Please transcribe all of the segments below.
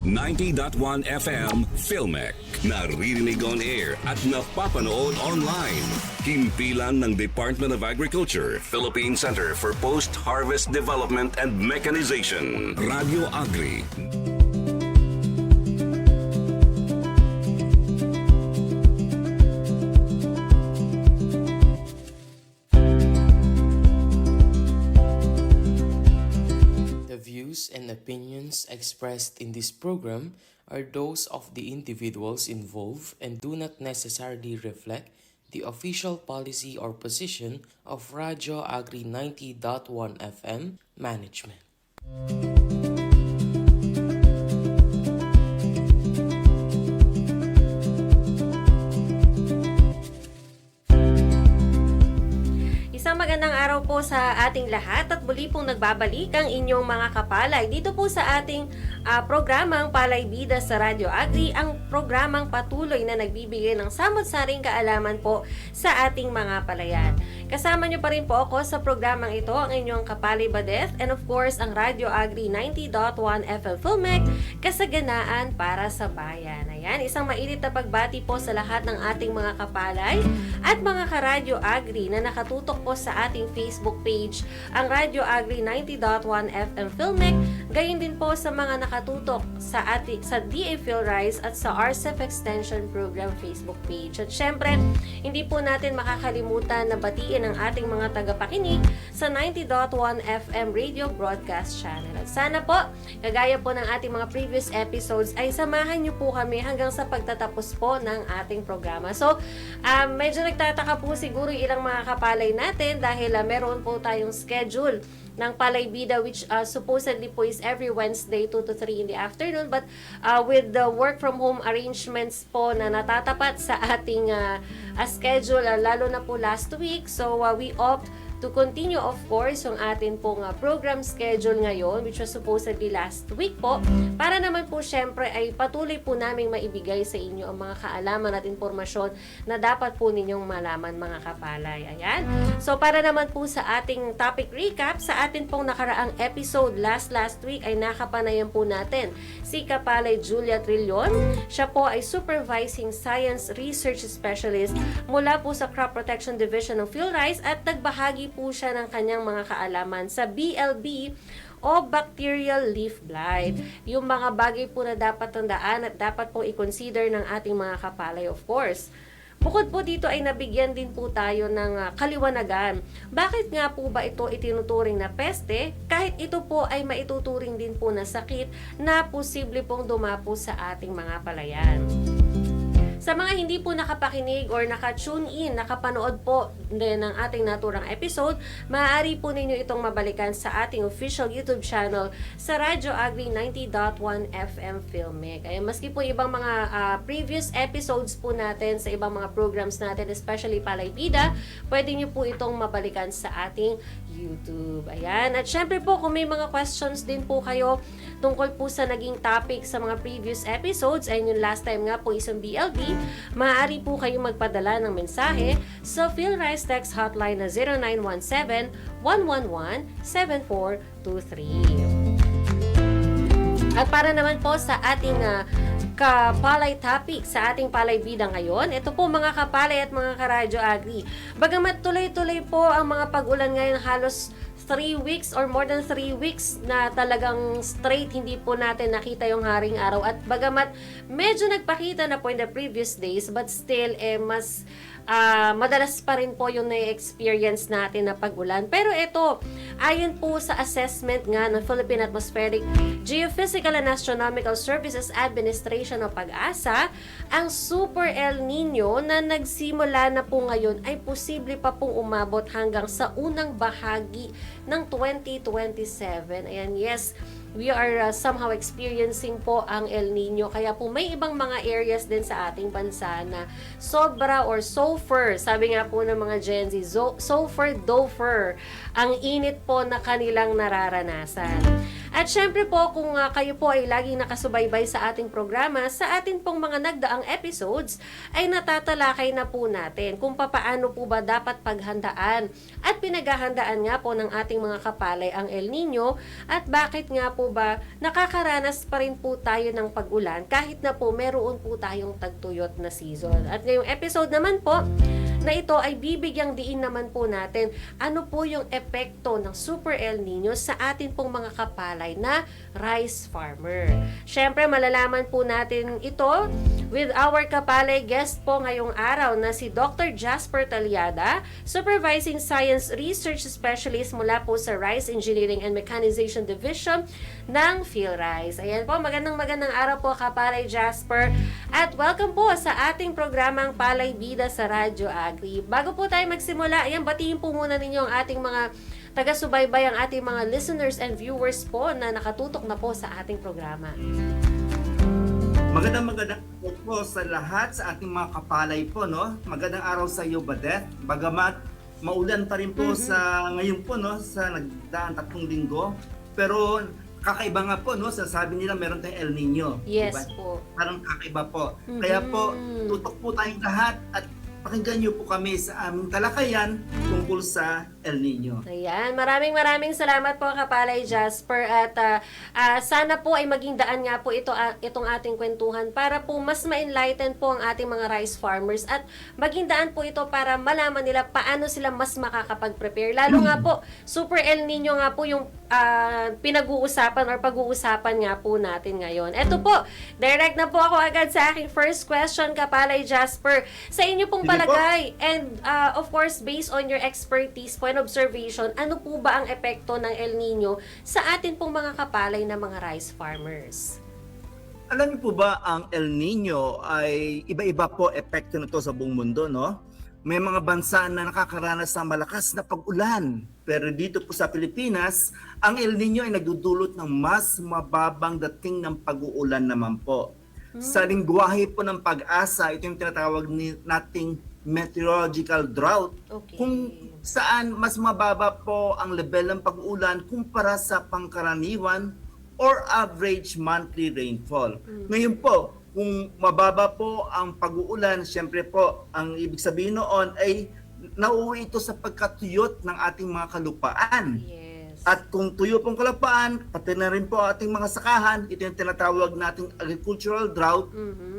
90.1 FM Filmec. Naririnig on air at napapanood online. Himpilan ng Department of Agriculture, Philippine Center for Post-Harvest Development and Mechanization. Radio Agri. And opinions expressed in this program are those of the individuals involved and do not necessarily reflect the official policy or position of Radio Agri 90.1 FM management. Magandang araw po sa ating lahat at muli pong nagbabalik ang inyong mga kapalay dito po sa ating programang Palay Bida sa Radyo Agri, ang programang patuloy na nagbibigay ng samot-saring kaalaman po sa ating mga palayan. Kasama nyo pa rin po ako sa programang ito, ang inyong kapalay Badeth, and of course ang Radyo Agri 90.1 FM Filmec, kasaganaan para sa bayan. Ayan, isang mainit na pagbati po sa lahat ng ating mga kapalay at mga ka-Radyo Agri na nakatutok po sa ating Facebook page, ang Radyo Agri 90.1 FM Filmec, gayon din po sa mga nakatutok sa DA PhilRice at sa RCEP Extension Program Facebook page. At syempre, hindi po natin makakalimutan na batiin ang ating mga tagapakinig sa 90.1 FM Radio Broadcast Channel. At sana po, kagaya po ng ating mga previous episodes, ay samahan niyo po kami hanggang sa pagtatapos po ng ating programa. So, medyo nagtataka po siguro ilang mga kapalay natin dahil meron po tayong schedule ng Palay Bida which supposedly po is every Wednesday 2 to 3 in the afternoon, but with the work from home arrangements po na natatapat sa ating schedule, lalo na po last week, so we opt to continue of course yung atin pong program schedule ngayon, which was supposedly last week po, para naman po syempre ay patuloy po naming maibigay sa inyo ang mga kaalaman at informasyon na dapat po ninyong malaman mga kapalay. Ayan. So para naman po sa ating topic recap, sa atin pong nakaraang episode last week ay nakapanayan po natin si Kapalay Julia Trillion. Siya po ay Supervising Science Research Specialist mula po sa Crop Protection Division ng PhilRice at nagbahagi po siya ng kanyang mga kaalaman sa BLB o Bacterial Leaf Blight. Yung mga bagay po na dapat tandaan at dapat po i-consider ng ating mga kapalay of course. Bukod po dito ay nabigyan din po tayo ng kaliwanagan. Bakit nga po ba ito itinuturing na peste kahit ito po ay maituturing din po na sakit na posible pong dumapo sa ating mga palayan? Sa mga hindi po nakapakinig or naka-tune in, nakapanood po din ng ating naturang episode, maaari po ninyo itong mabalikan sa ating official YouTube channel sa Radyo Agri 90.1 FM Filmec. Kaya maski po ibang mga previous episodes po natin sa ibang mga programs natin, especially Palay Bida, pwede nyo po itong mabalikan sa ating YouTube. Ayan. At syempre po, kung may mga questions din po kayo tungkol po sa naging topic sa mga previous episodes, ay yung last time nga po isang BLB, maaari po kayong magpadala ng mensahe sa PhilRice Text Hotline na 0917-111-7423. At para naman po sa ating kapalay topic sa ating Palay Bida ngayon, ito po mga kapalay at mga karadyo agri. Bagamat tuloy-tuloy po ang mga pag-ulan ngayon, halos 3 weeks or more than 3 weeks na talagang straight hindi po natin nakita yung haring araw, at bagamat medyo nagpakita na po in the previous days, but still mas madalas pa rin po yung na-experience natin na pag-ulan. Pero ito, ayon po sa assessment nga ng Philippine Atmospheric, Geophysical and Astronomical Services Administration o PAGASA, ang Super El Nino na nagsimula na po ngayon ay posible pa pong umabot hanggang sa unang bahagi ng 2027. Ayan, yes, we are somehow experiencing po ang El Nino. Kaya po may ibang mga areas din sa ating bansa na sobra or sulfur, sabi nga po ng mga Gen Z, sulfur dofer, ang init po na kanilang nararanasan. At syempre po, kung kayo po ay laging nakasubaybay sa ating programa, sa atin pong mga nagdaang episodes, ay natatalakay na po natin kung papaano po ba dapat paghandaan at pinaghahandaan nga po ng ating mga kapalay ang El Nino at bakit nga po ba nakakaranas pa rin po tayo ng pag-ulan kahit na po meron po tayong tagtuyot na season. At ngayong episode naman po, na ito ay bibigyang diin naman po natin ano po yung epekto ng Super El Nino sa atin pong mga kapalay na rice farmer. Syempre, malalaman po natin ito with our kapalay guest po ngayong araw na si Dr. Jasper Talyada, Supervising Science Research Specialist mula po sa Rice Engineering and Mechanization Division ng PhilRice. Ayan po, magandang araw po kapalay Jasper at welcome po sa ating programang Palay Bida sa Radyo Agri. Bago po tayo magsimula, ayan, batiin po muna ninyo ang ating mga taga-subaybay, ang ating mga listeners and viewers po na nakatutok na po sa ating programa. Magandang po sa lahat sa ating mga kapalay po, no? Magandang araw sa iyo, Badeth. Bagamat maulan pa rin po sa ngayon po, no? Sa nagdaan 3 linggo. Pero kakaiba nga po, no? Sasabi nila meron tayong El Nino. Yes, diba? po. Parang kakaiba po. Kaya po, tutok po tayong lahat at pakinggan niyo po kami sa aming talakayan tungkol sa El Nino. Ayan, maraming salamat po kapalay Jasper at sana po ay maging daan nga po itong ating kwentuhan para po mas ma-enlighten po ang ating mga rice farmers at maging daan po ito para malaman nila paano sila mas makakapag-prepare. Lalo nga po, Super El Nino nga po yung pinag-uusapan or pag-uusapan nga po natin ngayon. Eto po, direct na po ako agad sa aking first question kapalay Jasper. Sa inyo pong palagay and of course based on your expertise po and observation, ano po ba ang epekto ng El Nino sa atin pong mga kapalay na mga rice farmers? Alam niyo po ba, ang El Nino ay iba-iba po epekto nito sa buong mundo, no? May mga bansa na nakakaranas ng malakas na pag-ulan. Pero dito po sa Pilipinas, ang El Nino ay nagdudulot ng mas mababang dating ng pag-uulan naman po. Sa lingwahe po ng pag-asa, ito yung tinatawag nating meteorological drought. Okay. Kung saan mas mababa po ang level ng pag-uulan kumpara sa pangkaraniwan or average monthly rainfall. Ngayon po, kung mababa po ang pag-uulan, siyempre po, ang ibig sabihin noon ay nauwi ito sa pagkatuyot ng ating mga kalupaan. Yes. At kung tuyo pong kalupaan, pati na rin po ating mga sakahan, ito yung tinatawag nating agricultural drought.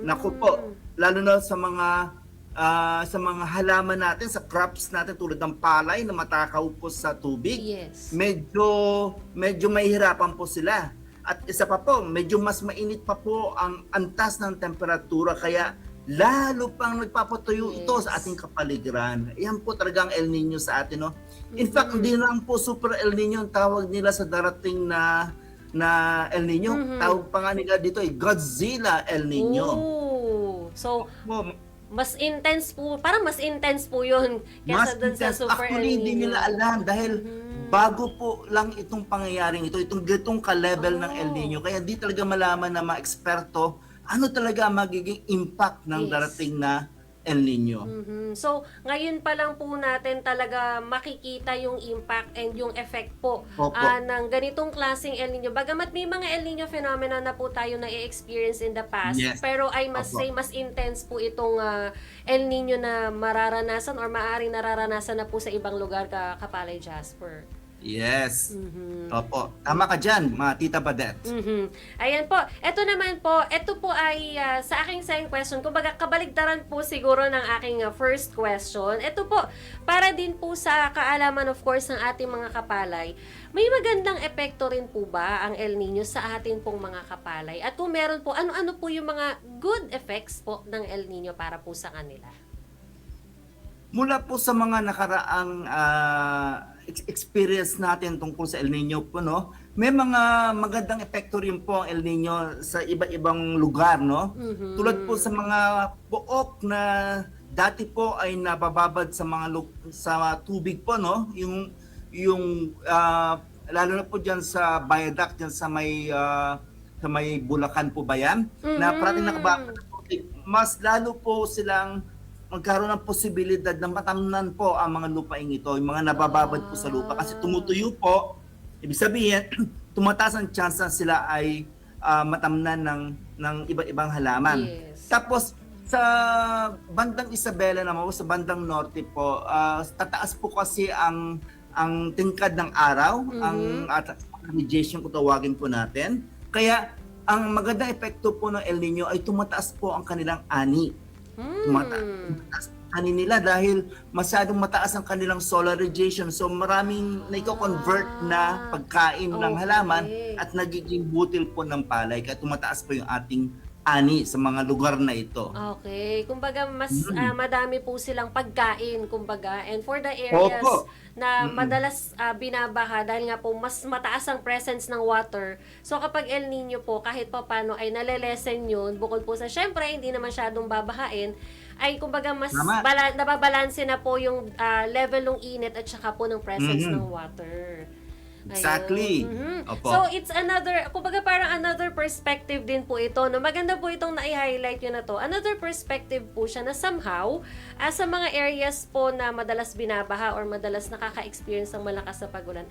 Naku po, lalo na sa mga halaman natin, sa crops natin tulad ng palay na matakaw po sa tubig. Yes. Medyo mahihirapan po sila. At isa pa po, medyo mas mainit pa po ang antas ng temperatura kaya lalo pang nagpapatuyo ito sa ating kapaligiran. Yan po talagang El Nino sa atin, no? In fact, hindi lang po Super El Nino ang tawag nila sa darating na El Nino. Tawag pa nga nila dito ay Godzilla El Nino. Oh. So, Po, mas intense po, parang mas intense po yun kesa dun sa Super El Actually, Nino. hindi nila alam dahil bago po lang itong pangyayaring ito, itong gitong ka-level ng El Nino. Kaya di talaga malaman ng mga eksperto ano talaga magiging impact ng darating na El Nino. So, ngayon pa lang po natin talaga makikita yung impact and yung effect po ng ganitong klaseng El Nino. Bagamat may mga El Nino phenomena na po tayo na-experience in the past, pero I must say mas intense po itong El Nino na mararanasan or maaaring nararanasan na po sa ibang lugar kapalay Jasper. Yes. Opo. Tama ka dyan, mga tita Badette. Ayan po. Ito naman po, ito po ay sa aking second question, kumbaga kabaligtaran po siguro ng aking first question. Ito po, para din po sa kaalaman of course ng ating mga kapalay, may magandang epekto rin po ba ang El Nino sa ating pong mga kapalay? At kung meron po, ano-ano po yung mga good effects po ng El Nino para po sa kanila? Mula po sa mga nakaraang experience natin tungkol sa El Nino po, no, may mga magandang epekto rin po ang El Nino sa iba-ibang lugar, no. Tulad po sa mga pook na dati po ay nabababad sa sa tubig po, no, yung lalo na po diyan sa viaduct diyan sa may Bulacan po ba yan, na parating nakababad po, mas lalo po silang magkaroon ng posibilidad na matamnan po ang mga lupaing ito, yung mga nabababad po sa lupa kasi tumutuyo po. Ibig sabihin, tumataas ang chance na sila ay matamnan ng iba-ibang halaman. Yes. Tapos sa bandang Isabela naman, sa bandang norte po, tataas po kasi ang tingkad ng araw, ang radiation kung tawagin po natin. Kaya ang magandang epekto po ng El Nino ay tumataas po ang kanilang ani. Tumataas ang ani nila dahil masyadong mataas ang kanilang solar radiation. So maraming naiko-convert na pagkain ng halaman at nagiging butil po ng palay. Kaya tumataas po yung ating ani sa mga lugar na ito. Okay. Kumbaga, mas madami po silang pagkain, kumbaga. And for the areas na madalas binabaha dahil nga po mas mataas ang presence ng water. So kapag El Nino po, kahit pa paano ay nalelesen yun, bukod po sa syempre, hindi na masyadong babahain, ay kumbaga mas nababalanse na po yung level ng init at saka po ng presence ng water. Exactly. Opo. So it's another, kumbaga parang another perspective din po ito. No? Maganda po itong na-highlight yun na to. Another perspective po siya na somehow, sa mga areas po na madalas binabaha or madalas nakaka-experience ng malakas na pagulan,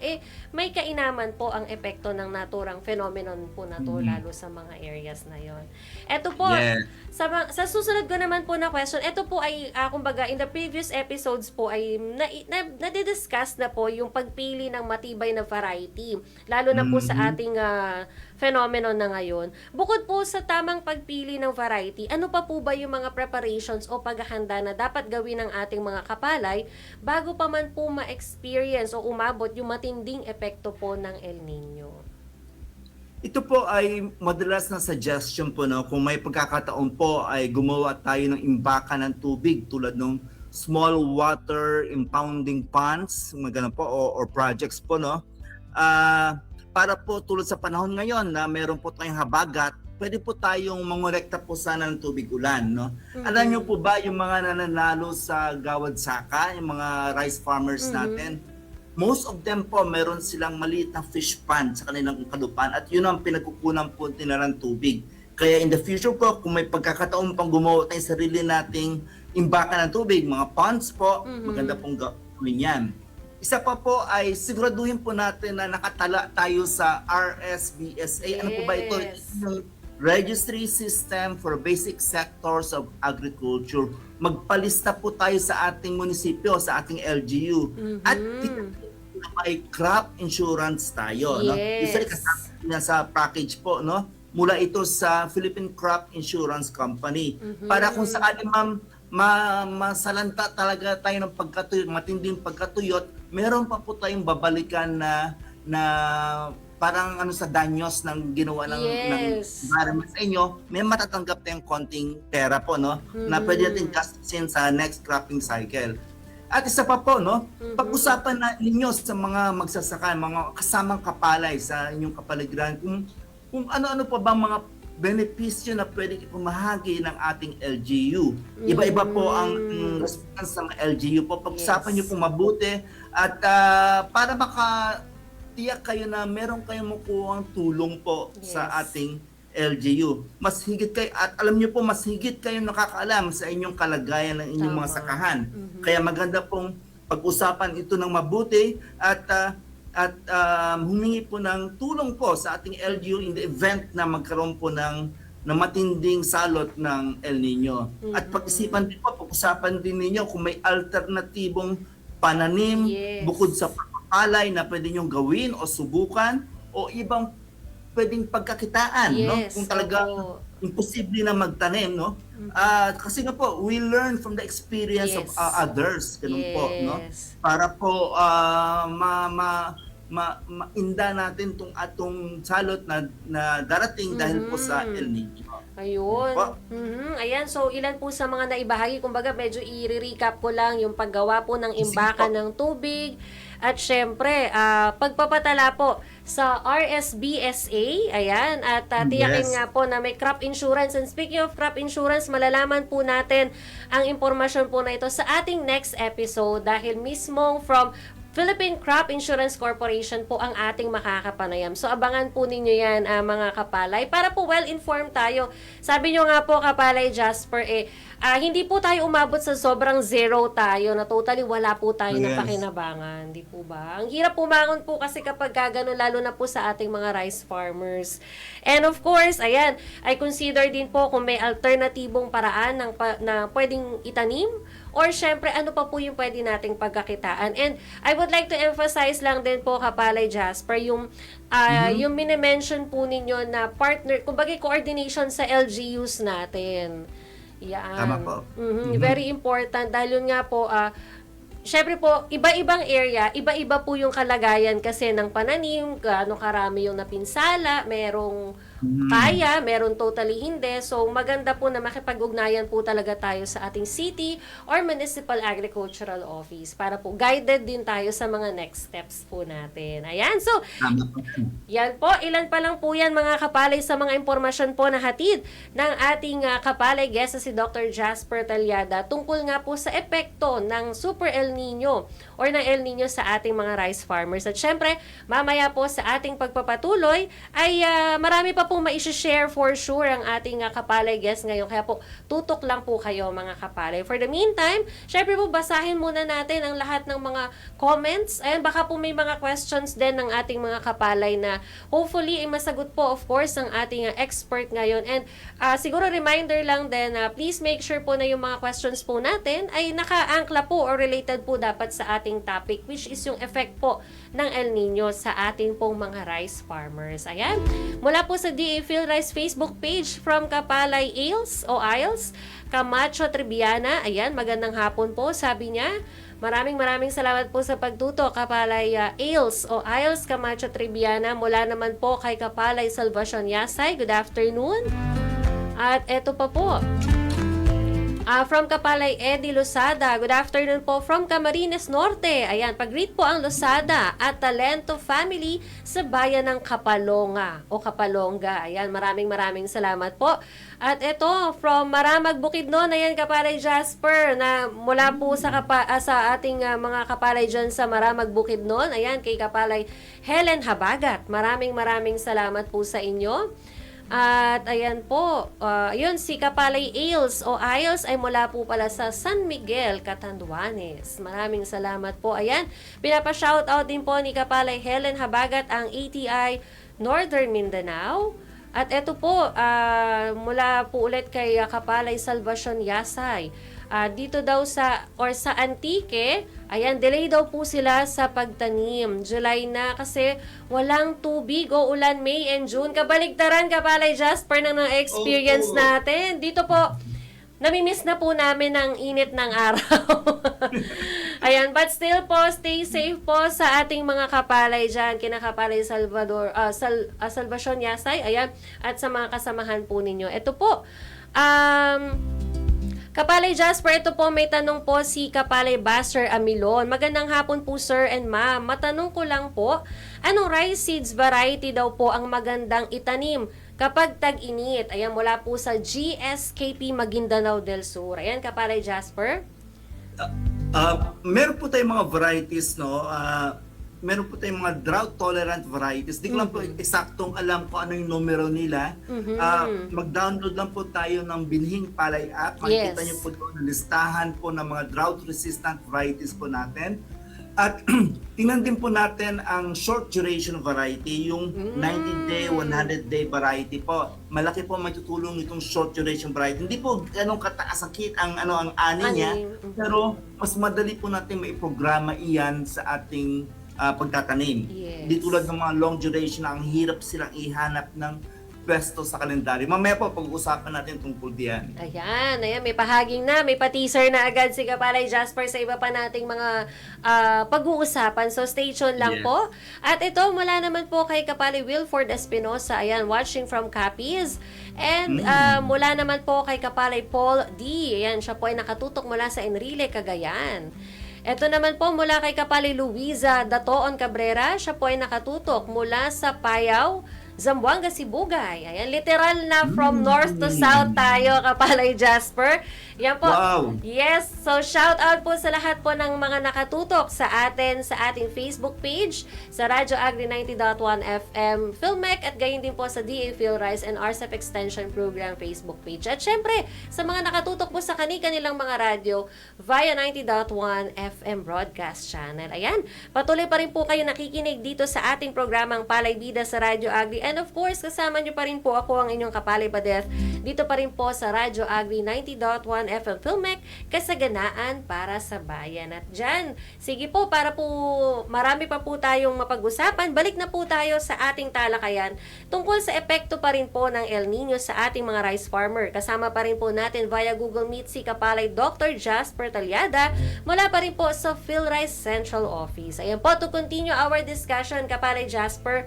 may kainaman po ang epekto ng naturang phenomenon po na to, lalo sa mga areas na yon. Ito po, sa susunod ko naman po na question, ito po ay, kumbaga, in the previous episodes po ay nadidiscuss na po yung pagpili ng matibay na variety. Lalo na po sa ating phenomenon na ngayon. Bukod po sa tamang pagpili ng variety, ano pa po ba yung mga preparations o paghahanda na dapat gawin ng ating mga kapalay bago pa man po ma-experience o umabot yung matinding epekto po ng El Nino? Ito po ay madalas na suggestion po, no? Kung may pagkakataon po ay gumawa tayo ng imbakan ng tubig tulad ng small water impounding ponds, magana po, or projects po, no? Para po tulad sa panahon ngayon na meron po tayong habagat, pwede po tayong mangolekta po sana ng tubig ulan, no? Alam niyo po ba yung mga nananalo sa Gawad Saka, yung mga rice farmers natin? Most of them po, meron silang maliit na fish pond sa kanilang kalupan at yun ang pinagkukunan po nila ng tubig. Kaya in the future po, kung may pagkakataon pang gumawa tayong sarili nating imbakan ng tubig, mga ponds po, maganda pong gawin yan. Isa pa po ay siguraduhin po natin na nakatala tayo sa RSBSA. Ano po ba ito? Yung Registry System for Basic Sectors of Agriculture. Magpalista po tayo sa ating munisipyo, sa ating LGU. At may crop insurance tayo. No? Usually kasama na sa package po, no? Mula ito sa Philippine Crop Insurance Company. Para kung sakali masalanta talaga tayo ng pagkatuyot, matinding pagkatuyot, meron pa po tayong babalikan na parang sa danyos ng ginawa ng environment sa inyo, may matatanggap tayong konting pera po, no? Na pwede natin gastusin sa next cropping cycle. At isa pa po, no? Pag-usapan na ninyo sa mga magsasaka, mga kasamang kapalay sa inyong kapaligiran, kung ano-ano pa bang mga benepisyo na pwede pumahagi ng ating LGU. Iba-iba po ang response ng LGU po. Pag-usapan nyo po mabuti at para makatiyak kayo na meron kayong makuha tulong po sa ating LGU. Mas higit kayo, at alam nyo po, mas higit kayo nakakaalam sa inyong kalagayan ng inyong mga sakahan. Kaya maganda pong pag-usapan ito ng mabuti at humingi po ng tulong po sa ating LGU in the event na magkaroon po ng matinding salot ng El Nino. At pag-isipan din po, pag-usapan din ninyo kung may alternatibong pananim bukod sa pagpapalay na pwede nyong gawin o subukan o ibang pwedeng pagkakitaan, no? Kung talaga imposible na magtanim, no? Kasi nga po, we learn from the experience of others, ganun po, no? Para po mainda natin tong atong salot na darating dahil po sa El Nino. Ayun. Ayan, so ilan po sa mga naibahagi, kumbaga medyo i-recap ko lang yung paggawa po ng imbakan ng tubig at syempre, pagpapatala po sa RSBSA, ayan, at tiyakin nga po na may crop insurance. And speaking of crop insurance, malalaman po natin ang impormasyon po na ito sa ating next episode dahil mismo from Philippine Crop Insurance Corporation po ang ating makakapanayam. So abangan po ninyo yan mga kapalay para po well-informed tayo. Sabi nyo nga po kapalay Jasper, hindi po tayo umabot sa sobrang zero tayo na totally wala po tayo na pakinabangan. Di po ba? Ang hirap pumangon po kasi kapag gano'n, lalo na po sa ating mga rice farmers. And of course, ayan, I consider din po kung may alternatibong paraan na pwedeng itanim or syempre ano pa po yung pwede nating pagkakitaan. And I would like to emphasize lang din po kapalay Jasper yung yung mini-mention po ninyo na partner, kumbaga coordination sa LGUs natin. Yan. Tama po. Very important dahil yun nga po syempre po, iba-ibang area, iba-iba po yung kalagayan kasi ng pananim, gaano karami yung napinsala, merong kaya, meron totally hindi. So, maganda po na makipag-ugnayan po talaga tayo sa ating city or municipal agricultural office para po guided din tayo sa mga next steps po natin. Ayan, so, yan po, ilan pa lang po yan mga kapalay sa mga impormasyon po na hatid ng ating kapalay guest na si Dr. Jasper Talyada tungkol nga po sa epekto ng Super El Nino or ng El Nino sa ating mga rice farmers. At syempre, mamaya po sa ating pagpapatuloy ay marami pa pong ma-share for sure ang ating kapalay guest ngayon. Kaya po, tutok lang po kayo mga kapalay. For the meantime, syempre po, basahin muna natin ang lahat ng mga comments. Ayan, baka po may mga questions din ng ating mga kapalay na hopefully ay masagot po of course ang ating expert ngayon. And siguro reminder lang din na please make sure po na yung mga questions po natin ay naka-angkla po or related po dapat sa ating topic, which is yung effect po ng El Nino sa ating pong mga rice farmers. Ayan. Mula po sa DA Phil Rice Facebook page from Kapalay Isles, Camacho Triviana. Ayan, magandang hapon po, sabi niya. Maraming salamat po sa pagtuto, Kapalay Isles, Camacho Triviana. Mula naman po kay Kapalay Salvacion Yasay. Good afternoon. At eto pa po. From Kapalay Eddie Losada, good afternoon po from Camarines Norte. Ayan, pag-greet po ang Losada at Talento Family sa bayan ng Kapalonga o Kapalonga. Ayan, maraming salamat po. At ito, from Maramag Bukidnon, ayan Kapalay Jasper, na mula po sa ating mga kapalay dyan sa Maramag Bukidnon. Ayan, kay Kapalay Helen Habagat. Maraming salamat po sa inyo. At ayan po, yun si Kapalay Isles ay mula po pala sa San Miguel, Catanduanes. Maraming salamat po. Ayan, pinapa-shoutout din po ni Kapalay Helen Habagat ang ATI Northern Mindanao. At eto po, mula po ulit kay Kapalay Salvacion Yasay. Dito daw sa Antique, ayan, delay daw po sila sa pagtanim. July na kasi walang tubig o ulan May and June. Kabaligtaran, Kapalay Jasper, ng experience natin. Dito po, namimiss na po namin ang init ng araw. Ayan, but still po, stay safe po sa ating mga kapalay dyan. Kinakapalay Salvacion Yasay, ayan, at sa mga kasamahan po ninyo. Ito po, Kapalay Jasper, ito po may tanong po si Kapalay Buster Amilon. Magandang hapon po sir and ma'am. Matanong ko lang po, anong rice seeds variety daw po ang magandang itanim kapag tag-init? Ayan, mula po sa GSKP Maguindanao del Sur. Ayan, Kapalay Jasper. Meron po tayong mga varieties, no? Meron po tayong mga drought-tolerant varieties. Di ko lang po eksaktong alam kung ano yung numero nila. Mag-download lang po tayo ng Binhing Palay app. Makikita niyo po doon ang listahan po ng mga drought-resistant varieties po natin. At tingnan din po natin ang short duration variety, yung 90-day, 100-day variety po. Malaki po matutulong itong short duration variety. Hindi po ganong kataas ang ani niya, pero mas madali po natin maiprograma iyan sa ating pagtatanim. Yes. Di tulad ng mga long duration na ang hirap silang ihanap ng pwesto sa kalendaryo. Mamaya po, pag-uusapan natin tungkol diyan. Ayan, may pahaging na, may pa-teaser na agad si Kapalay Jasper sa iba pa nating mga pag-uusapan. So, stay tuned lang po. At ito, mula naman po kay Kapalay Wilford Espinosa, ayan, watching from Capiz. And mula naman po kay Kapalay Paul D. Ayan, siya po ay nakatutok mula sa Enrile, Cagayan. Ito naman po mula kay Kapalay Luisa Datoon Cabrera, siya po ay nakatutok mula sa Payao Zamboanga, Sibugay. Ayan, literal na from north to south tayo, Kapalay Jasper. Yan po. Wow. Yes, so shout out po sa lahat po ng mga nakatutok sa atin sa ating Facebook page, sa Radyo Agri 90.1 FM Filmec, at gayon din po sa DA PhilRise and RCEP Extension Program Facebook page. At syempre, sa mga nakatutok po sa kanilang mga radyo via 90.1 FM Broadcast Channel. Ayan, patuloy pa rin po kayo nakikinig dito sa ating programang Palay Bida sa Radyo Agri. And of course, kasama nyo pa rin po ako, ang inyong Kapalay Badef, dito pa rin po sa Radyo Agri 90.1 FM Filmec, kasaganaan para sa bayan. At dyan, sige po, para po marami pa po tayong mapag-usapan, balik na po tayo sa ating talakayan tungkol sa epekto pa rin po ng El Nino sa ating mga rice farmer. Kasama pa rin po natin via Google Meet si Kapalay Dr. Jasper Talyada mula pa rin po sa PhilRise Central Office. Ayan po, to continue our discussion, Kapalay Jasper,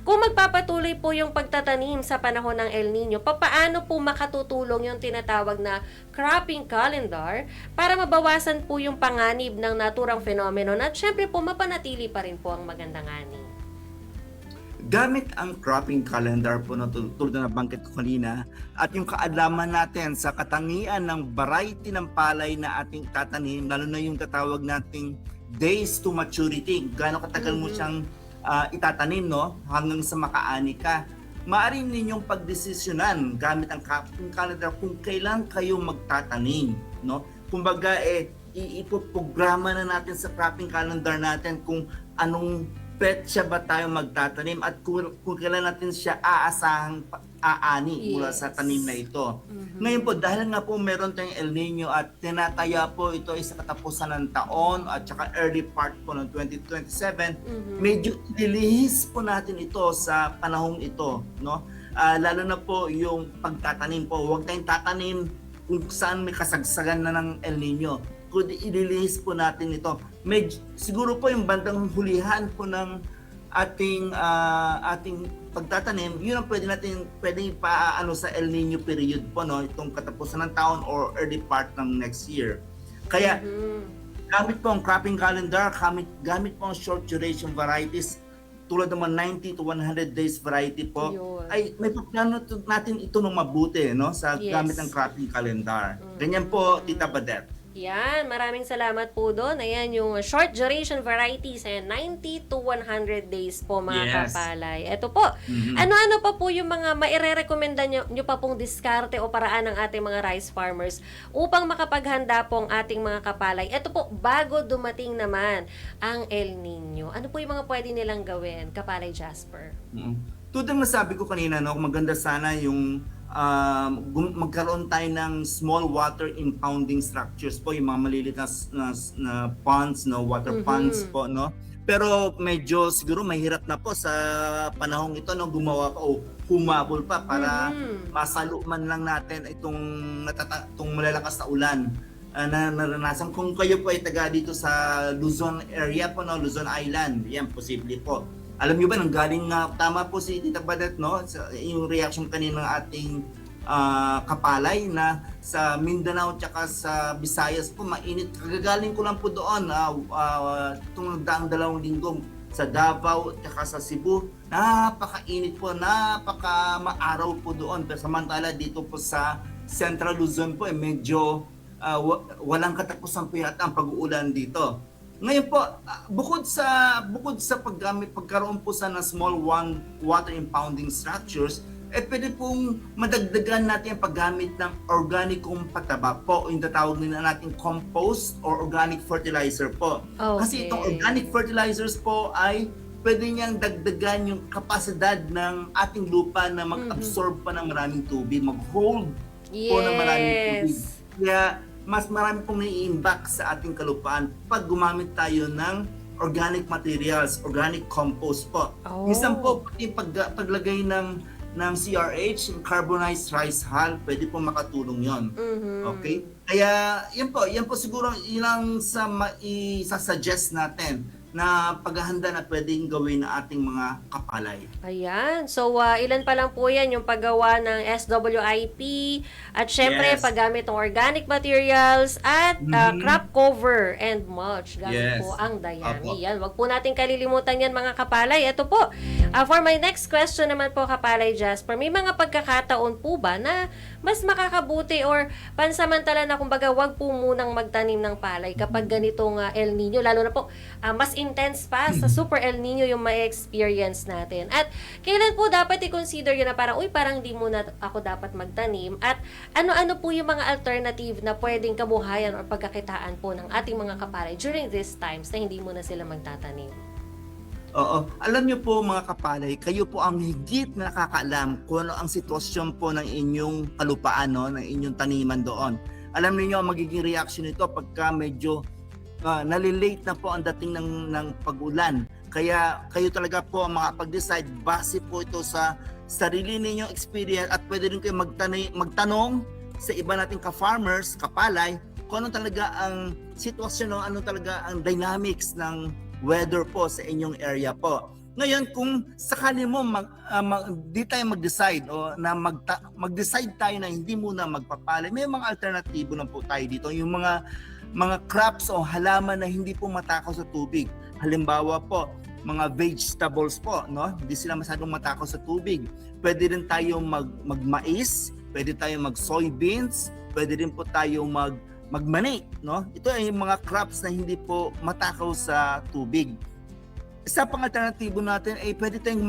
kung magpapatuloy po yung pagtatanim sa panahon ng El Nino, paano po makatutulong yung tinatawag na cropping calendar para mabawasan po yung panganib ng naturang phenomenon at syempre po mapanatili pa rin po ang magandang ani? Gamit ang cropping calendar po na tulad na banggit ko kanina at yung kaalaman natin sa katangian ng variety ng palay na ating tatanim, lalo na yung tatawag nating days to maturity, gaano katagal mo siyang itatanim, no, hanggang sa makaani ka. Maaari ninyong pagdesisyonan gamit ang cropping calendar kung kailan kayo magtatanim, no. Kumbaga ipoprograma na natin sa cropping calendar natin kung anong petsa ba tayo magtatanim at kung kailan natin siya aasahang aani mula sa tanim na ito. Ngayon po, dahil nga po meron tayong El Nino at tinataya po ito ay sa katapusan ng taon at saka early part po ng 2027, medyo ililihis po natin ito sa panahong ito, no? Lalo na po yung pagtatanim po. Huwag tayong tatanim kung saan may kasagsagan na ng El Nino. Kundi ililihis po natin ito. Siguro po yung bandang hulihan po ng ating pagtatanim, yun ang pwedeng paano sa El Nino period po, no, itong katapusan ng taon or early part ng next year. Kaya gamit po ang cropping calendar, gamit po ang short duration varieties tulad ng 90 to 100 days variety po. Ay may plano natin ito ng mabuti, no, sa gamit ng cropping calendar. Ganyan po, Tita Badet. Yan, maraming salamat po doon. Ayan, yung short duration varieties, ayan, 90 to 100 days po, mga kapalay. Ito po, ano-ano pa po yung mga maire-recommenda nyo pa pong diskarte o paraan ng ating mga rice farmers upang makapaghanda po ang ating mga kapalay? Ito po, bago dumating naman ang El Nino, ano po yung mga pwede nilang gawin, Kapalay Jasper? Tulad ng nasabi ko kanina, no, maganda sana yung magkaroon tayo ng small water impounding structures po, yung mga maliliit na ponds, no, water ponds po, no. Pero medyo siguro mahirap na po sa panahong ito, no, gumawa pa o humabol pa para masalo man lang natin itong malalakas na ulan na naranasan. Kung kayo po ay taga dito sa Luzon area po, no, Luzon Island, yan posible po. Alam niyo ba, nanggaling nga, tama po si Tita Badet, no, yung reaction kanina ng ating kapalay na sa Mindanao tsaka sa Visayas po, mainit. Kagagaling ko lang po doon, itong nagdaang 2 linggo sa Davao tsaka sa Cebu. Napakainit po, napaka-maaraw po doon. Pero samantala dito po sa Central Luzon po, medyo walang katapusan po yata ang pag-uulan dito. Ngayon po, bukod sa pagkaroon po sa small water impounding structures, pwede pong madagdagan natin ang paggamit ng organikong pataba po, yung tatawag nila natin compost or organic fertilizer po. Okay. Kasi itong organic fertilizers po ay pwede niyang dagdagan yung kapasidad ng ating lupa na mag-absorb pa ng maraming tubig, mag-hold po ng maraming tubig. Kaya mas marami pong nai-impact sa ating kalupaan pag gumamit tayo ng organic materials, organic compost po. Minsan po, pati paglagay ng CRH, yung carbonized rice hull, pwede po makatulong yon. Okay? Kaya yan po siguro ilang sa isa-suggest natin na paghahanda na pwedeng gawin ng ating mga kapalay. Ayan. So, ilan pa lang po yan yung paggawa ng SWIP at syempre Yes. paggamit ng organic materials at crop cover and mulch. Gamit Yes. po ang dayami. Apo. Yan. Wag po natin kalilimutan yan mga kapalay. Ito po, for my next question naman po kapalay Jasper, may mga pagkakataon po ba na mas makakabuti or pansamantala na kumbaga wag po munang magtanim ng palay kapag ganitong El Nino, lalo na po mas intense pa sa Super El Nino yung may experience natin. At kailan po dapat i-consider yun na parang, parang di muna ako dapat magtanim at ano-ano po yung mga alternative na pwedeng kabuhayan or pagkakitaan po ng ating mga kapalay during these times na hindi muna sila magtatanim. Oo. Alam niyo po mga kapalay, kayo po ang higit na nakakaalam kung ano ang sitwasyon po ng inyong kalupaan, no? Ng inyong taniman doon. Alam niyo ang magiging reaction nito pagka medyo nalilate na po ang dating ng pag-ulan. Kaya kayo talaga po ang makapag-decide base po ito sa sarili ninyong experience at pwede rin kayo magtanong sa iba nating ka-farmers, kapalay, kung ano talaga ang sitwasyon, no? Ano talaga ang dynamics ng weather po sa inyong area po. Ngayon, kung sakali mo di tayo mag-decide o na mag-decide tayo na hindi muna magpapalay, may mga alternatibo na po tayo dito. Yung mga crops o halaman na hindi po matakaw sa tubig. Halimbawa po, mga vegetables po, no? Hindi sila masyadong matakaw sa tubig. Pwede rin tayo mag-mais, pwede tayo mag-soybeans, pwede rin po tayo magmani, no? Ito ay mga crops na hindi po matakaw sa tubig. Isa pang alternatibo natin ay pwede tayong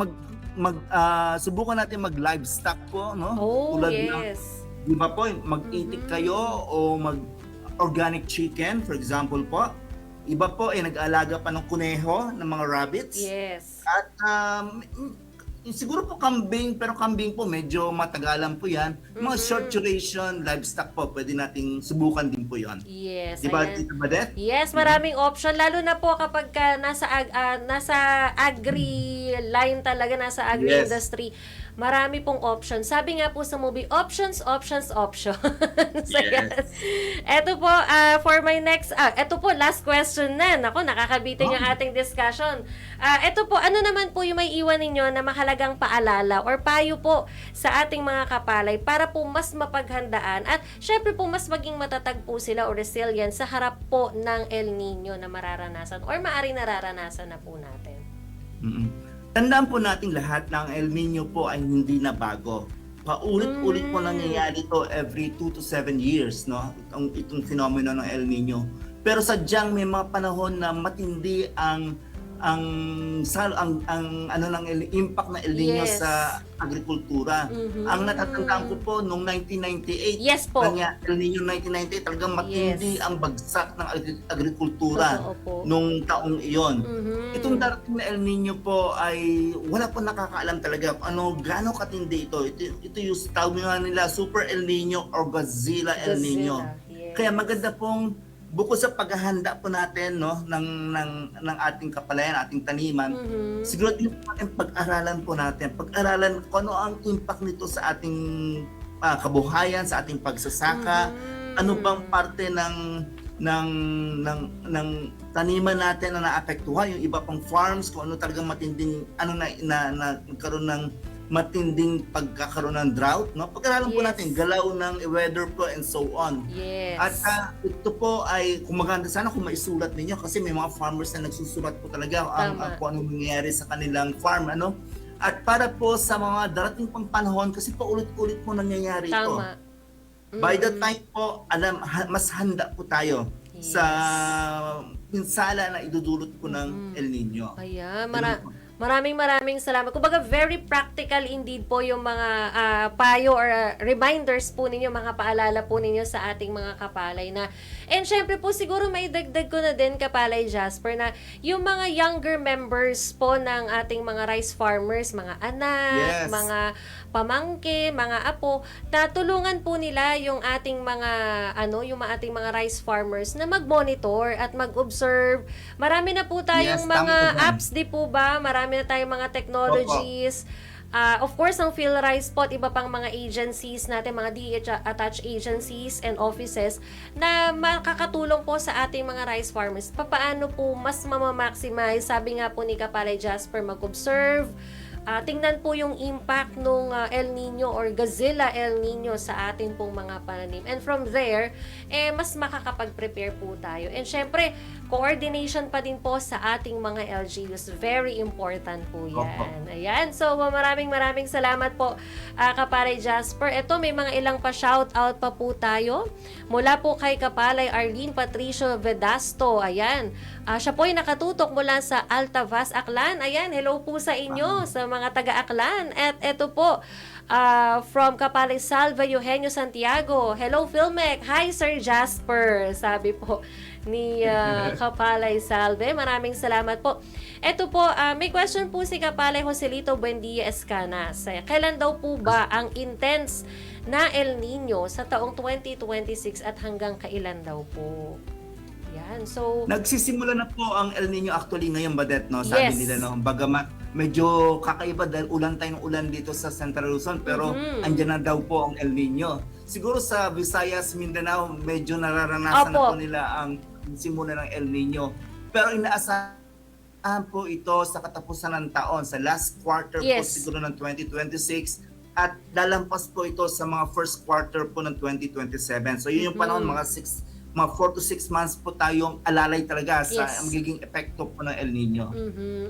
subukan natin mag-livestock po, no? Oh, Tulad yes. di ba po, mag-itik kayo o organic chicken, for example po. Iba po ay nag-aalaga pa ng kuneho, ng mga rabbits. Yes. At siguro po kambing, pero kambing po medyo matagalan po yan. Mga short duration livestock po, pwede nating subukan din po yon. Yes. Di ba, Ayan. Tita Badet? Yes, maraming option lalo na po kapag nasa agri line talaga, nasa agri Yes. industry. Marami pong options. Sabi nga po sa movie, options. Ayan. Ito po, for my next, ito po, last question na. Nako, nakakabitin yung ating discussion. Ito po, ano naman po yung may iwan ninyo na mahalagang paalala or payo po sa ating mga kapalay para po mas mapaghandaan at syempre po mas maging matatag po sila o resilient sa harap po ng El Nino na mararanasan or maaaring nararanasan na po natin. Mm-mm. Tandaan po nating lahat na ang El Nino po ay hindi na bago. Paulit-ulit po nangyayari ito every 2 to 7 years, no? Itong fenomeno ng El Nino. Pero sadyang may mga panahon na matindi ang impact ng El Nino Yes. sa agrikultura. Ang natatandaan ko po noong 1998, Yes po. El Nino 1998, talagang matindi Yes. ang bagsak ng agrikultura Totoo po. nung taong iyon. Mhm. Itong darating na El Nino po ay wala po nakakaalam talaga kung gaano katindi ito. Ito yung tawag nga nila Super El Nino or Godzilla El Nino. Yes. Kaya maganda pong bukod sa paghahanda po natin, no, ng ating kapalayan, ating taniman, siguro din po natin pag-aralan kung ano ang impact nito sa ating kabuhayan, sa ating pagsasaka, ano bang parte ng taniman natin na naapektuhan, yung iba pang farms, kung ano talagang matinding nagkaroon ng matinding pagkakaroon ng drought, no? Pag-aralan po Yes. natin galaw ng weather po and so on. Yes. At ito po ay kung maganda sana kung maisulat ninyo kasi may mga farmers na nagsusulat po talaga kung anong nangyayari sa kanilang farm, ano? At para po sa mga darating pang panahon kasi paulit-ulit po nangyayari ito. Tama. By the time po, mas handa po tayo Yes. sa pinsala na idudulot po ng El Nino. Ayan, Ganun po. maraming salamat. Kumbaga, very practical indeed po yung mga payo or reminders po ninyo, mga paalala po ninyo sa ating mga kapalay na. And syempre po, siguro may dagdag ko na din, Kapalay Jasper, na yung mga younger members po ng ating mga rice farmers, mga anak, Yes. mga pamangkin, mga apo, natulungan po nila yung ating mga ating mga rice farmers na mag-monitor at mag-observe. Marami na po tayong Yes, tama mga po yan. apps, di po ba? Marami na tayong mga technologies. Of course, ang PhilRice po at iba pang mga agencies natin, mga DH-attached agencies and offices na makakatulong po sa ating mga rice farmers. Paano po mas mamamaximize, sabi nga po ni Kapalay Jasper, mag-observe, tingnan po yung impact ng El Nino or Gazilla El Nino sa ating pong mga pananim. And from there, mas makakapag-prepare po tayo. And syempre, coordination pa din po sa ating mga LGUs. Very important po yan. Ayan. So, maraming salamat po, Kapalay Jasper. Ito, may mga ilang pa-shoutout pa po tayo. Mula po kay Kapalay Arlene Patricio Vedasto. Ayan. Siya po ay nakatutok mula sa Altavas, Aklan. Ayan. Hello po sa inyo, sa mga taga-Aklan. At ito po, from Kapalay Salva Eugenio Santiago. Hello, Filmek. Hi, Sir Jasper. Sabi po ni Kapalay Salve. Maraming salamat po. Ito po, may question po si Kapalay Joselito Buendia Escanas. Kailan daw po ba ang intense na El Nino sa taong 2026 at hanggang kailan daw po? Yan. So, nagsisimula na po ang El Nino actually ngayon, Badet, no? Sabi nila, no? Bagamat medyo kakaiba dahil ulan tayo ng ulan dito sa Central Luzon, pero andyan na daw po ang El Nino. Siguro sa Visayas, Mindanao, medyo nararanasan na po nila ang simula ng El Nino. Pero inaasahan po ito sa katapusan ng taon, sa last quarter po siguro ng 2026, at lalampas po ito sa mga first quarter po ng 2027. So yun yung panahon, mga 4 to 6 months po tayong alalay talaga sa magiging epekto po ng El Nino.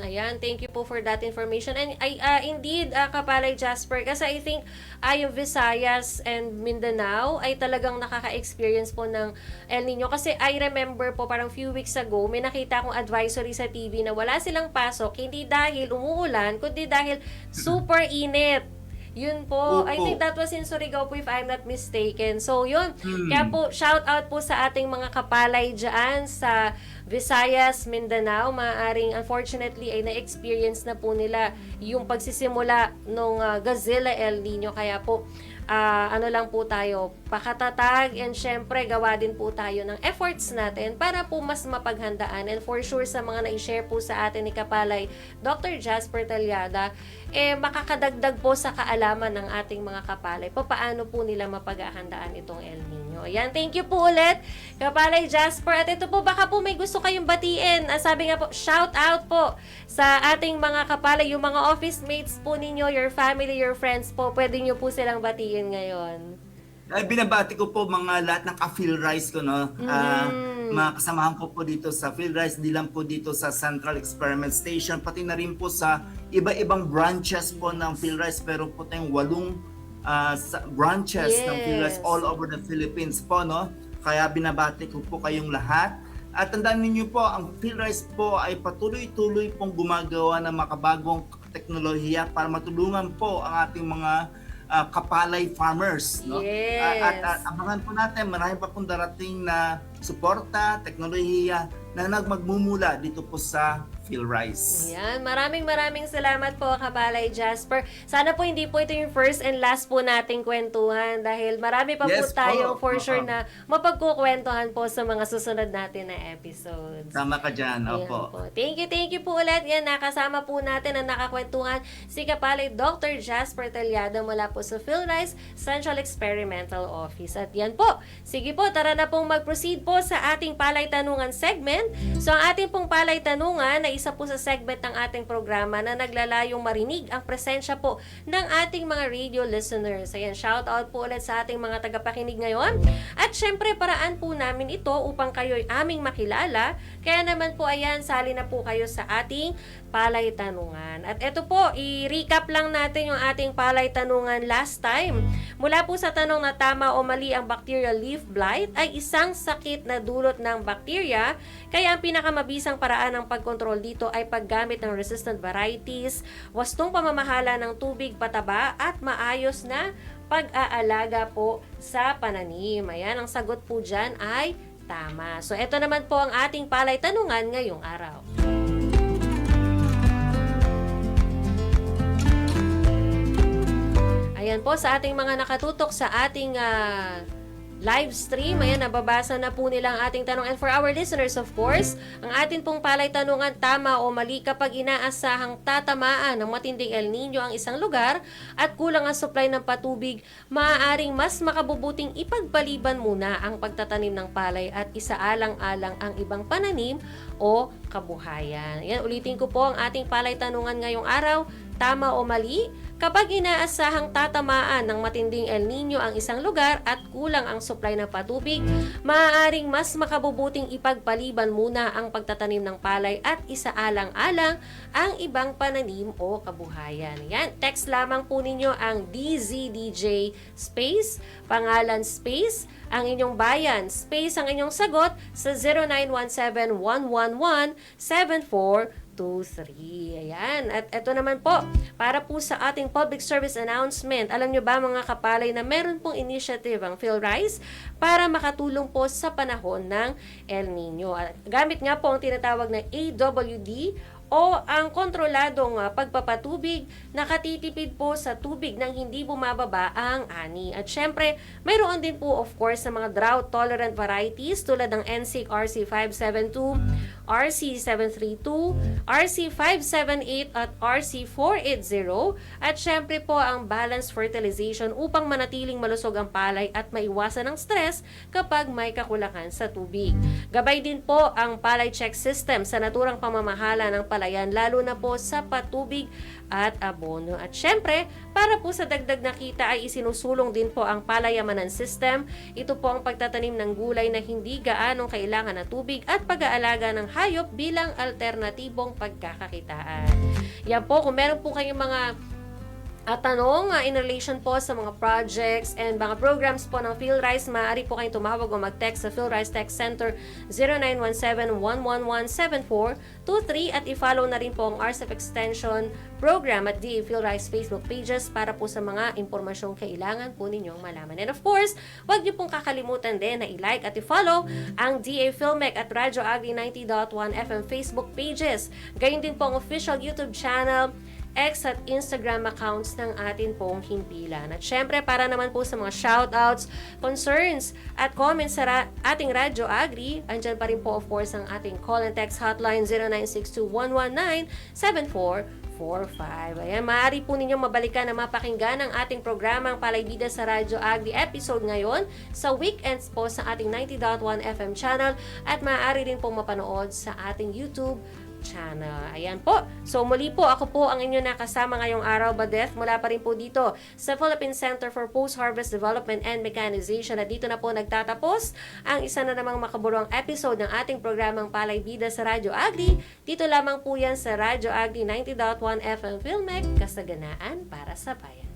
Ayan, thank you po for that information. And indeed, Kapalay Jasper, kasi I think yung Visayas and Mindanao ay talagang nakaka-experience po ng El Nino. Kasi I remember po parang few weeks ago, may nakita akong advisory sa TV na wala silang pasok, hindi dahil umuulan, kundi dahil super init. Yun po. I think that was in Surigao po if I'm not mistaken. So yun. Kaya po, shout out po sa ating mga kapalay dyan sa Visayas, Mindanao. Maaaring unfortunately ay na-experience na po nila yung pagsisimula ng Gazilla El Nino. Kaya po, ano lang po tayo, pakatatag, and syempre gawa din po tayo ng efforts natin para po mas mapaghandaan. And for sure sa mga na-share po sa atin ni Kapalay Dr. Jasper Talyada, makakadagdag po sa kaalaman ng ating mga kapalay paano po nila mapaghahandaan itong El Nino. Ayan, thank you po ulit Kapalay Jasper. At ito po, baka po may gusto kayong batiin. Sabi nga po, shout out po sa ating mga kapalay, yung mga office mates po ninyo, your family, your friends po, pwede nyo po silang batiin ngayon. Binabati ko po mga lahat ng ka-PhilRice ko, no? Mga kasamahan ko po dito sa PhilRice, di lang po dito sa Central Experiment Station, pati na rin po sa iba-ibang branches po ng PhilRice, pero po tayong 8 branches ng PhilRice all over the Philippines po, no? Kaya binabati ko po kayong lahat. At tandaan ninyo po, ang PhilRice po ay patuloy-tuloy pong gumagawa ng makabagong teknolohiya para matulungan po ang ating mga kapalay farmers, no? At abangan po natin, marami pa pong darating na suporta, teknolohiya na magmumula dito po sa PhilRice. Ayan, maraming salamat po Kapalay Jasper. Sana po hindi po ito yung first and last po nating kwentuhan dahil marami pa po tayo for sure na mapagkukwentuhan po sa mga susunod natin na episodes. Tama ka dyan, opo. Po. Thank you po ulit. Yan, nakasama po natin ang nakakwentuhan si Kapalay Dr. Jasper Talyada mula po sa PhilRice Central Experimental Office. At yan po, sige po, tara na pong mag-proceed po sa ating Palay Tanungan segment. So ang ating pong Palay Tanungan na isa po sa segment ng ating programa na naglalayong marinig ang presensya po ng ating mga radio listeners. Ayan, shout out po ulit sa ating mga tagapakinig ngayon. At syempre, paraan po namin ito upang kayo'y aming makilala. Kaya naman po, ayan, sali na po kayo sa ating Palay Tanungan. At ito po, i-recap lang natin yung ating Palay Tanungan last time. Mula po sa tanong na tama o mali ang bacterial leaf blight ay isang sakit na dulot ng bakterya, kaya ang pinakamabisang paraan ng pagkontrol dito ay paggamit ng resistant varieties, wastong pamamahala ng tubig, pataba at maayos na pag-aalaga po sa pananim. Ayan, ang sagot po dyan ay tama. So, ito naman po ang ating Palay Tanungan ngayong araw. Ayan po, sa ating mga nakatutok sa ating live stream. Ayan, nababasa na po nila ang ating tanong. And for our listeners, of course, ang atin pong palay tanungan, tama o mali kapag inaasahang tatamaan ng matinding El Nino ang isang lugar at kulang ang supply ng patubig, maaaring mas makabubuting ipagpaliban muna ang pagtatanim ng palay at isaalang-alang ang ibang pananim o kabuhayan. Ayan, ulitin ko po ang ating palay tanungan ngayong araw, tama o mali? Kapag inaasahang tatamaan ng matinding El Nino ang isang lugar at kulang ang supply ng patubig, maaaring mas makabubuting ipagpaliban muna ang pagtatanim ng palay at isaalang-alang ang ibang pananim o kabuhayan. Yan, text lamang po ninyo ang DZDJ space, pangalan space, ang inyong bayan, space ang inyong sagot sa 0917-111-7423. Ayan. At ito naman po, para po sa ating public service announcement, alam nyo ba mga kapalay na meron pong initiative ang PhilRise para makatulong po sa panahon ng El Nino. At gamit nga po ang tinatawag na AWD o ang kontroladong pagpapatubig, nakatitipid po sa tubig nang hindi bumababa ang ani. At syempre, mayroon din po of course sa mga drought-tolerant varieties tulad ng NSIC RC572, RC732, RC578 at RC480. At syempre po ang balanced fertilization upang manatiling malusog ang palay at maiwasan ang stress kapag may kakulangan sa tubig. Gabay din po ang palay check system sa naturang pamamahala ng palayan, lalo na po sa patubig at abono. At syempre, para po sa dagdag na kita ay isinusulong din po ang palayamanan system. Ito po ang pagtatanim ng gulay na hindi gaanong kailangan ng tubig at pag-aalaga ng hayop bilang alternatibong pagkakakitaan. Yan po, kung meron po kayong mga tanong in relation po sa mga projects and mga programs po ng PhilRise, maaari po kayong tumawag o mag-text sa PhilRise Text Center 0917-111-7423 at i-follow na rin po ang RCEP Extension Program at DA PhilRise Facebook pages para po sa mga impormasyong kailangan po ninyong malaman. And of course, huwag niyo pong kakalimutan din na i-like at i-follow ang DA Filmec at Radyo Agri 90.1 FM Facebook pages. Gayon din po ang official YouTube channel, X at Instagram accounts ng atin pong himpilan. At syempre, para naman po sa mga shoutouts, concerns, at comments sa ating Radyo Agri, andyan pa rin po of course ang ating call and text hotline 0962-119-7445. Ayan, maaari po ninyong mabalikan na mapakinggan ang ating programang Palay Bida sa Radyo Agri episode ngayon sa weekends po sa ating 90.1 FM channel at maaari rin pong mapanood sa ating YouTube channel. Ayan po. So muli po, ako po ang inyo nakasama ngayong araw, Badeth, mula pa rin po dito sa Philippine Center for Post-Harvest Development and Mechanization. At dito na po nagtatapos ang isa na namang makaburuang episode ng ating programang Palay Bida sa Radyo Agri. Dito lamang po yan sa Radyo Agri 90.1 FM Filmec, kasaganaan para sa bayan.